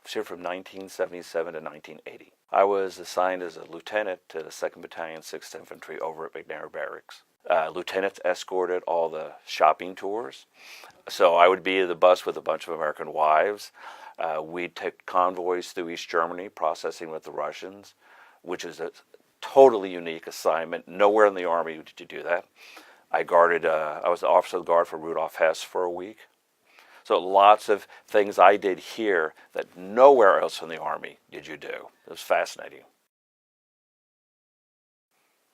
was here from 1977 to 1980. I was assigned as a lieutenant to the 2nd Battalion, 6th Infantry over at McNair Barracks. Lieutenants escorted all the shopping tours. So I would be in the bus with a bunch of American wives. We'd take convoys through East Germany, processing with the Russians, which is a totally unique assignment. Nowhere in the Army did you do that. I was the officer of the guard for Rudolf Hess for a week. So lots of things I did here that nowhere else in the Army did you do. It was fascinating.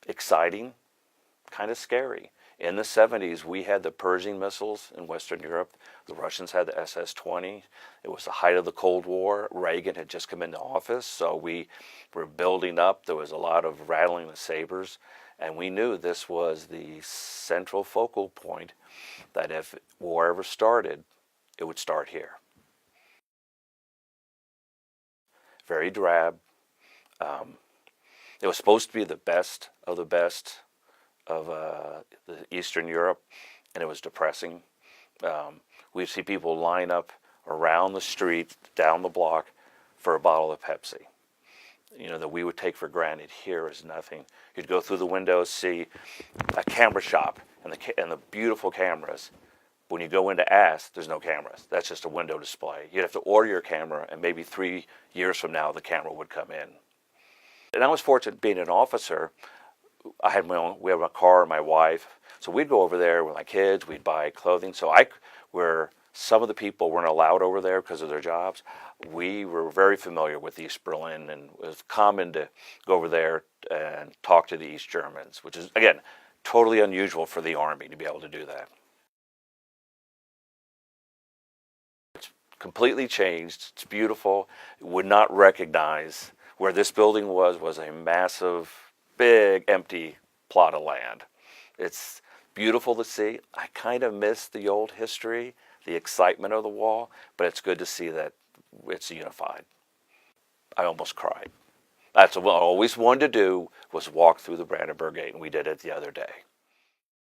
Exciting, kind of scary. In the 70s, we had the Pershing missiles in Western Europe. The Russians had the SS-20. It was the height of the Cold War. Reagan had just come into office, so we were building up. There was a lot of rattling the sabers, and we knew this was the central focal point, that if war ever started, it would start here. Very drab. It was supposed to be the best of the best of the Eastern Europe, and it was depressing. We'd see people line up around the street, down the block, for a bottle of Pepsi. You know, that we would take for granted here is nothing. You'd go through the windows, see a camera shop, and the beautiful cameras. When you go in to ask, there's no cameras. That's just a window display. You'd have to order your camera, and maybe 3 years from now, the camera would come in. And I was fortunate being an officer. I had we had my car and my wife. So we'd go over there with my kids, we'd buy clothing. So where some of the people weren't allowed over there because of their jobs, we were very familiar with East Berlin, and it was common to go over there and talk to the East Germans, which is, again, totally unusual for the Army to be able to do that. Completely changed. It's beautiful. Would not recognize where this building was a massive, big, empty plot of land. It's beautiful to see. I kind of miss the old history, the excitement of the wall, but it's good to see that it's unified. I almost cried. That's what I always wanted to do, was walk through the Brandenburg Gate, and we did it the other day.